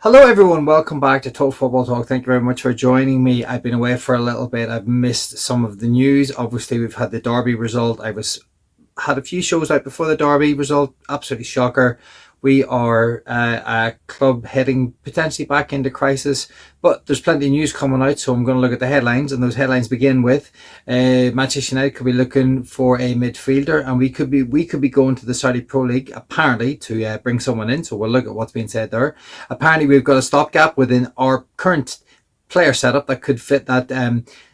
Hello everyone, welcome back to Total Football Talk. Thank you very much for joining me. I've been away for a little bit. I've missed some of the news. Obviously, we've had the Derby result. Had a few shows out before the Derby result. Absolutely shocker. We are a club heading potentially back into crisis, but there's plenty of news coming out, so I'm going to look at the headlines, and those headlines begin with Manchester United could be looking for a midfielder, and we could be going to the Saudi Pro League apparently to bring someone in. So we'll look at what's being said there. Apparently, we've got a stopgap within our current player setup that could fit that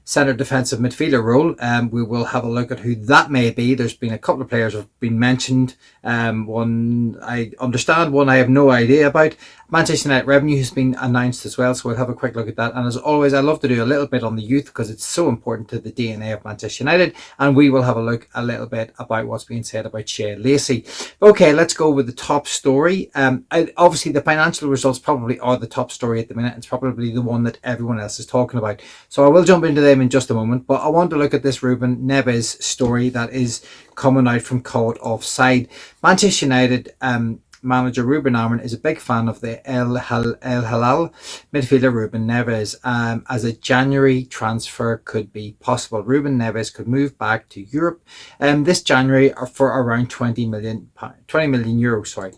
centre defensive midfielder role. We will have a look at who that may be. There's been a couple of players have been mentioned. One I understand, one I have no idea about. Manchester United revenue has been announced as well, so we'll have a quick look at that. And as always, I love to do a little bit on the youth because it's so important to the DNA of Manchester United. And we will have a look a little bit about what's being said about Shea Lacey. Okay, let's go with the top story. Obviously, the financial results probably are the top story at the minute. It's probably the one that everyone else is talking about. So I will jump into them in just a moment. But I want to look at this Ruben Neves story that is coming out from Caught Offside. Manchester United manager Ruben Neves is a big fan of the El Hilal midfielder Ruben Neves, as a January transfer could be possible. Ruben Neves could move back to Europe this January for around 20 million euros. Sorry.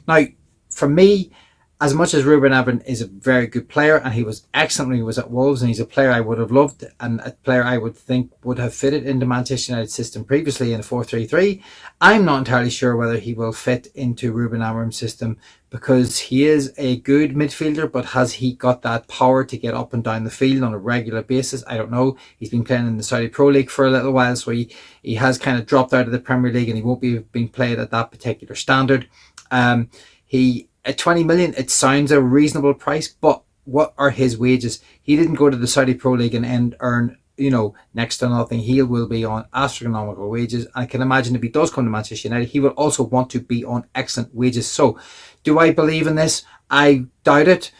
Now, for me, as much as Ruben Neves is a very good player and he was excellent when he was at Wolves, and he's a player I would have loved and a player I would think would have fitted into Manchester United's system previously in a 4-3-3, I'm not entirely sure whether he will fit into Ruben Amorim's system because he is a good midfielder, but has he got that power to get up and down the field on a regular basis? I don't know. He's been playing in the Saudi Pro League for a little while, so he has kind of dropped out of the Premier League and he won't be being played at that particular standard. He At 20 million, it sounds a reasonable price, but what are his wages? He didn't go to the Saudi Pro League and earn, next to nothing. He will be on astronomical wages. I can imagine if he does come to Manchester United, he will also want to be on excellent wages. So, do I believe in this? I doubt it.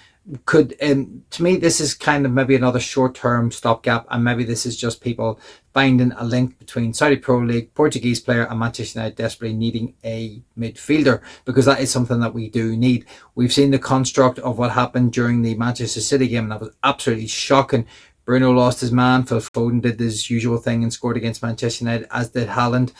To me, this is kind of maybe another short-term stopgap, and maybe this is just people finding a link between Saudi Pro League, Portuguese player, and Manchester United desperately needing a midfielder, because that is something that we do need. We've seen the construct of what happened during the Manchester City game, and that was absolutely shocking. Bruno lost his man. Phil Foden did his usual thing and scored against Manchester United, as did Haaland.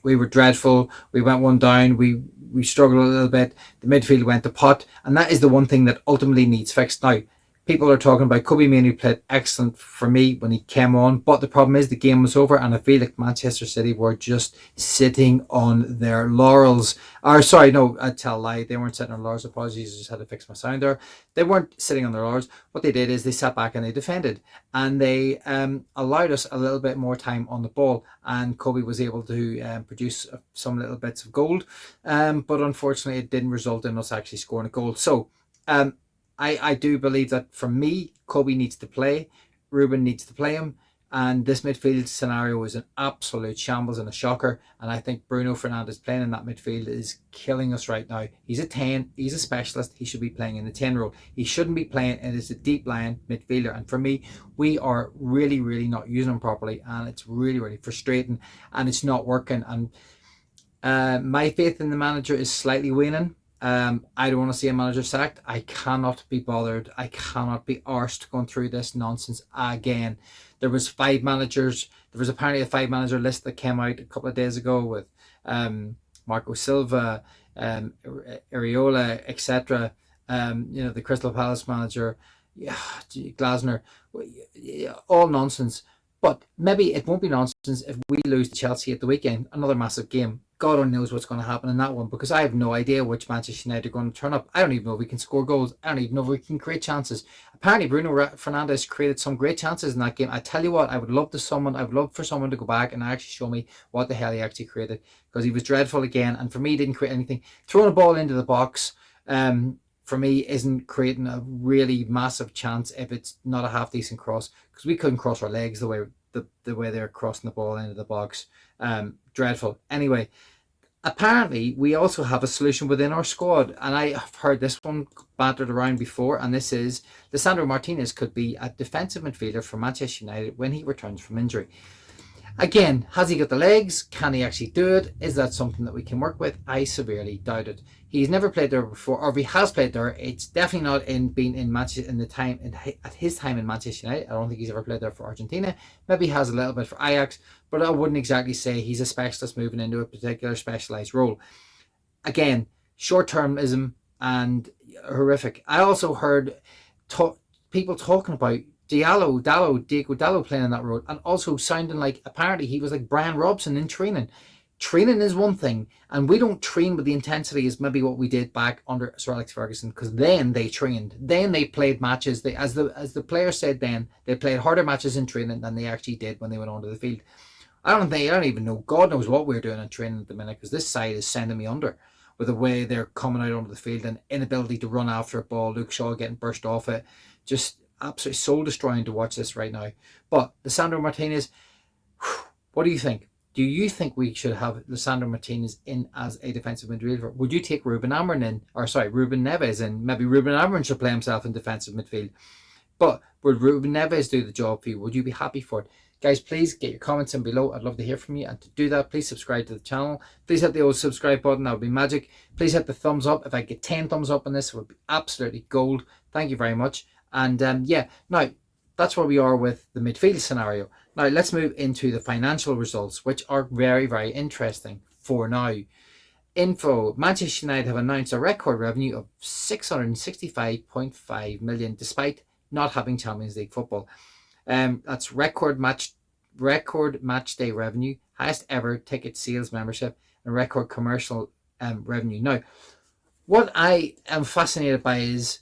We were dreadful. We went one down. We struggled a little bit. The midfield went to pot, and that is the one thing that ultimately needs fixed. Now, people are talking about Kobe Mainoo played excellent for me when he came on, but the problem is the game was over, and I feel like Manchester City were just sitting on their laurels. Or sorry, no, I tell a lie. They weren't sitting on laurels. Apologies, I just had to fix my sound there. They weren't sitting on their laurels. What they did is they sat back and they defended, and they allowed us a little bit more time on the ball, and Kobe was able to produce some little bits of gold, but unfortunately it didn't result in us actually scoring a goal. So I do believe that for me, Kobe needs to play, Ruben needs to play him, and this midfield scenario is an absolute shambles and a shocker. And I think Bruno Fernandes playing in that midfield is killing us right now. He's a 10, he's a specialist, he should be playing in the 10 role. He shouldn't be playing as a deep lying midfielder. And for me, we are really, really not using him properly, and it's really, really frustrating, and it's not working. And my faith in the manager is slightly waning. I don't want to see a manager sacked. I cannot be bothered. I cannot be arsed going through this nonsense again. There was five managers. There was apparently a five-manager list that came out a couple of days ago with Marco Silva, Areola, etc. The Crystal Palace manager, Glasner, all nonsense. But maybe it won't be nonsense if we lose to Chelsea at the weekend, another massive game. God only knows what's going to happen in that one, because I have no idea which Manchester United are going to turn up. I don't even know if we can score goals. I don't even know if we can create chances. Apparently, Bruno Fernandes created some great chances in that game. I tell you what, I would love for someone to go back and actually show me what the hell he actually created, because he was dreadful again. And for me, he didn't create anything. Throwing a ball into the box, for me, isn't creating a really massive chance if it's not a half decent cross, because we couldn't cross our legs the way they're crossing the ball into the box. Dreadful. Anyway, apparently we also have a solution within our squad, and I have heard this one battered around before, and this is Lisandro Martinez could be a defensive midfielder for Manchester United when he returns from injury. Again, has he got the legs? Can he actually do it? Is that something that we can work with? I severely doubt it. He's never played there before, or if he has played there, it's definitely not in being in Manchester in the time at his time in Manchester United. I don't think he's ever played there for Argentina. Maybe he has a little bit for Ajax, but I wouldn't exactly say he's a specialist moving into a particular specialized role. Again, short-termism and horrific. I also heard people talking about Diego Dallo playing in that role, and also sounding like apparently he was like Brian Robson in training. Training is one thing, and we don't train with the intensity as maybe what we did back under Sir Alex Ferguson, because then they trained, then they played matches. They, as the player said, then they played harder matches in training than they actually did when they went onto the field. I don't even know. God knows what we're doing in training at the minute, because this side is sending me under with the way they're coming out onto the field and inability to run after a ball. Luke Shaw getting burst off it, just absolutely soul destroying to watch this right now. But Lisandro Martinez, what do you think? Do you think we should have Lisandro Martinez in as a defensive midfielder? Would you take Ruben Neves in? Maybe Ruben Amorim should play himself in defensive midfield. But would Ruben Neves do the job for you? Would you be happy for it? Guys, please get your comments in below. I'd love to hear from you. And to do that, please subscribe to the channel. Please hit the old subscribe button. That would be magic. Please hit the thumbs up. If I get 10 thumbs up on this, it would be absolutely gold. Thank you very much. And yeah, now that's where we are with the midfield scenario. Now let's move into the financial results, which are very, very interesting for now. Info: Manchester United have announced a record revenue of 665.5 million, despite not having Champions League football. That's record match day revenue, highest ever ticket sales membership, and record commercial revenue. Now, what I am fascinated by is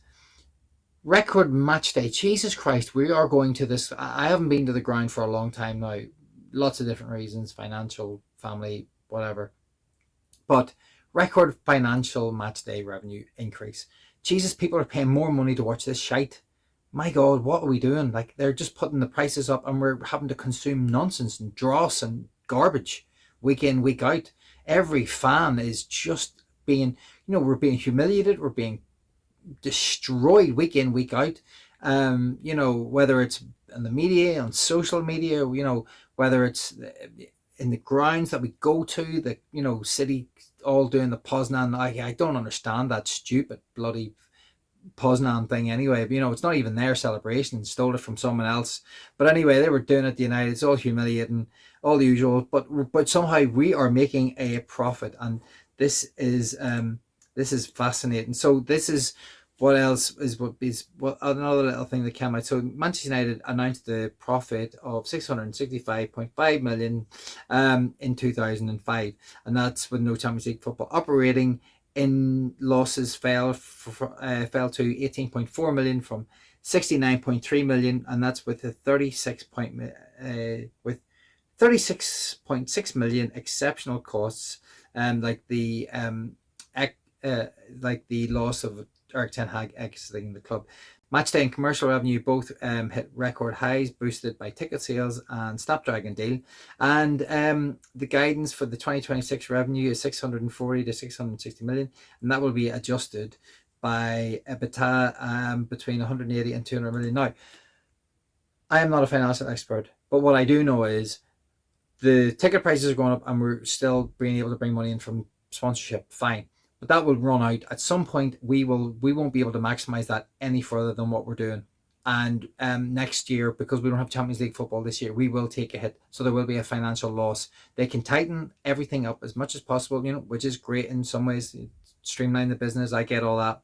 record match day. Jesus Christ, we are going to this. I haven't been to the ground for a long time now. Lots of different reasons, financial, family, whatever. But record financial match day revenue increase. Jesus, people are paying more money to watch this shite. My God, what are we doing? Like, they're just putting the prices up, and we're having to consume nonsense and dross and garbage week in, week out. Every fan is just being, we're being humiliated. We're being destroyed week in, week out. Whether it's in the media, on social media, whether it's in the grounds that we go to, the City all doing the Poznan. I don't understand that stupid bloody Poznan thing anyway. It's not even their celebration, stole it from someone else. But anyway, they were doing it at the United. It's all humiliating, all the usual. But somehow we are making a profit, and this is fascinating. So this is what else is what another little thing that came out. So Manchester United announced the profit of 665.5 million in 2005, and that's with no Champions League football. Operating in losses fell to 18.4 million from 69.3 million, and that's with a 36.6 million exceptional costs, like the loss of Eric Ten Hag exiting the club. Matchday and commercial revenue both hit record highs, boosted by ticket sales and Snapdragon deal. And the guidance for the 2026 revenue is 640 to 660 million, and that will be adjusted by EBITDA between 180 and 200 million. Now, I am not a financial expert, but what I do know is the ticket prices are going up, and we're still being able to bring money in from sponsorship. Fine. But that will run out at some point. We won't be able to maximize that any further than what we're doing. And next year, because we don't have Champions League football this year, we will take a hit. So there will be a financial loss. They can tighten everything up as much as possible, which is great in some ways, streamline the business. I get all that.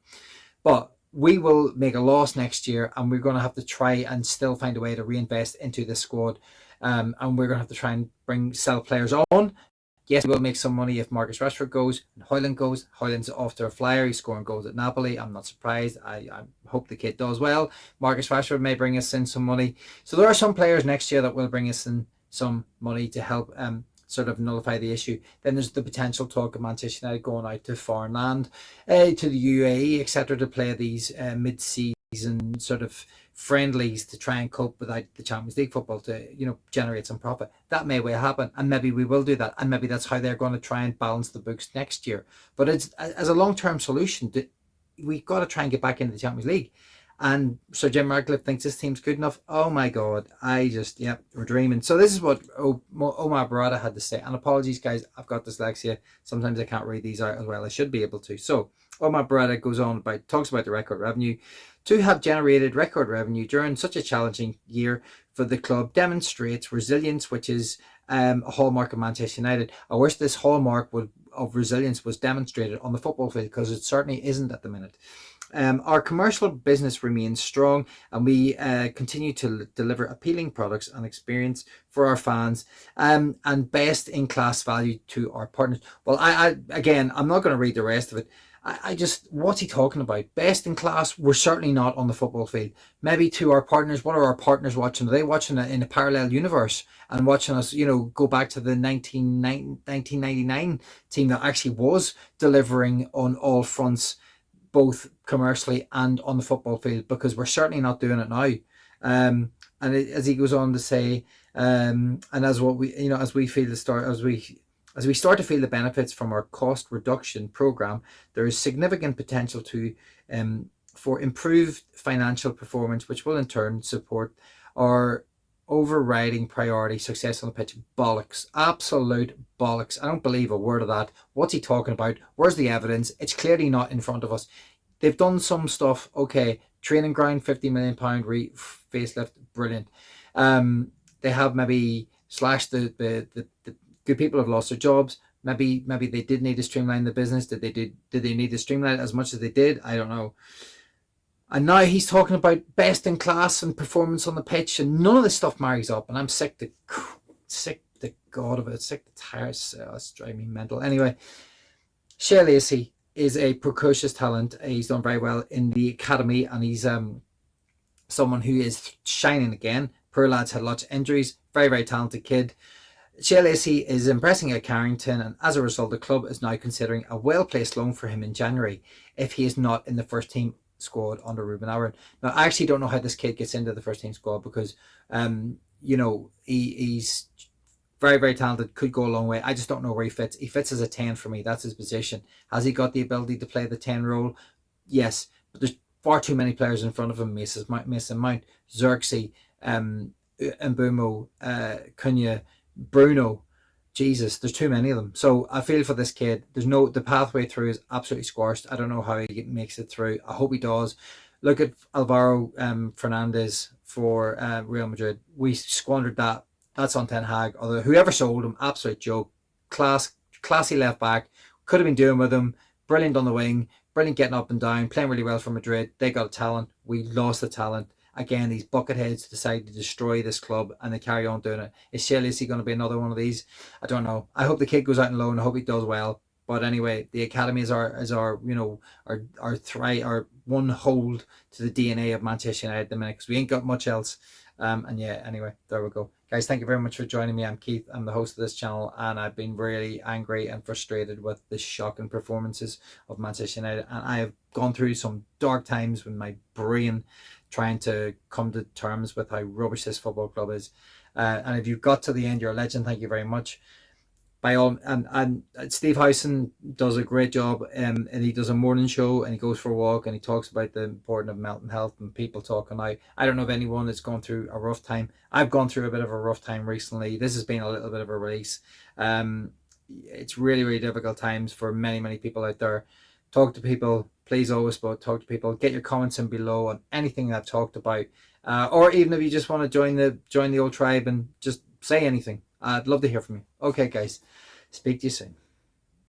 But we will make a loss next year, and we're going to have to try and still find a way to reinvest into this squad. And we're going to have to try and sell players on. Yes, we will make some money if Marcus Rashford goes and Højlund goes. Højlund's off to a flyer. He's scoring goals at Napoli. I'm not surprised. I hope the kid does well. Marcus Rashford may bring us in some money. So there are some players next year that will bring us in some money to help sort of nullify the issue. Then there's the potential talk of Manchester United going out to foreign land, to the UAE, etc., to play these mid-season sort of friendlies to try and cope without the Champions League football to generate some profit. That may well happen, and maybe we will do that, and maybe that's how they're going to try and balance the books next year. But it's as a long-term solution, we've got to try and get back into the Champions League. and Sir Jim Ratcliffe thinks this team's good enough. Oh my God, we're dreaming. So this is what Omar Berada had to say. And apologies, guys, I've got dyslexia. Sometimes I can't read these out as well. I should be able to. So Omar Berada talks about the record revenue. To have generated record revenue during such a challenging year for the club demonstrates resilience, which is a hallmark of Manchester United. I wish this hallmark of resilience was demonstrated on the football field, because it certainly isn't at the minute. Our commercial business remains strong, and we continue to deliver appealing products and experience for our fans, and best in class value to our partners. Well, I'm not going to read the rest of it. What's he talking about? Best in class? We're certainly not on the football field. Maybe to our partners, what are our partners watching? Are they watching it in a parallel universe and watching us, go back to the 1999 team that actually was delivering on all fronts, both commercially and on the football field? Because we're certainly not doing it now. As he goes on to say, and as we start to feel the benefits from our cost reduction program, there is significant potential for improved financial performance, which will in turn support our overriding priority, success on the pitch. Bollocks. Absolute bollocks. I don't believe a word of that. What's he talking about? Where's the evidence? It's clearly not in front of us. They've done some stuff. Okay, training ground, £50 million facelift, brilliant. They have maybe slashed the good people have lost their jobs. Maybe they did need to streamline the business. Did they need to streamline it as much as they did? I don't know. And now he's talking about best in class and performance on the pitch, and none of this stuff marries up. And I'm sick to God of it. Sick to tires. It's driving me mental. Anyway, Shea Lacey is a precocious talent. He's done very well in the academy, and he's someone who is shining again. Poor lad's had lots of injuries. Very, very talented kid. Shea Lacey is impressing at Carrington, and as a result, the club is now considering a well-placed loan for him in January if he is not in the first team squad under Ruben Neves. Now, I actually don't know how this kid gets into the first team squad, because, he's very, very talented, could go a long way. I just don't know where he fits. He fits as a 10 for me. That's his position. Has he got the ability to play the 10 role? Yes, but there's far too many players in front of him. Mason Mount, Xerxes, Mbumo, Cunha, Bruno. Jesus, there's too many of them. So I feel for this kid. The pathway through is absolutely squashed. I don't know how he makes it through. I hope he does. Look at Alvaro Fernandez for Real Madrid. We squandered that. That's on Ten Hag. Although whoever sold him, absolute joke. Classy left back. Could have been doing with him. Brilliant on the wing. Brilliant getting up and down. Playing really well for Madrid. They got a talent. We lost the talent. Again, these bucketheads decide to destroy this club, and they carry on doing it. Is Shea Lacey going to be another one of these? I don't know. I hope the kid goes out on loan. I hope he does well. But anyway, the academy is our one hold to the DNA of Manchester United at the minute, because we ain't got much else. Anyway, there we go. Guys, thank you very much for joining me. I'm Keith. I'm the host of this channel, and I've been really angry and frustrated with the shocking performances of Manchester United. And I have gone through some dark times with my brain trying to come to terms with how rubbish this football club is. And if you've got to the end, you're a legend. Thank you very much. And Steve Howson does a great job, and he does a morning show, and he goes for a walk, and he talks about the importance of mental health and people talking out. I don't know of anyone that's gone through a rough time. I've gone through a bit of a rough time recently. This has been a little bit of a release. It's really, really difficult times for many, many people out there. Talk to people. Please always talk to people. Get your comments in below on anything that I've talked about, or even if you just want to join the old tribe and just say anything. I'd love to hear from you. Okay, guys. Speak to you soon.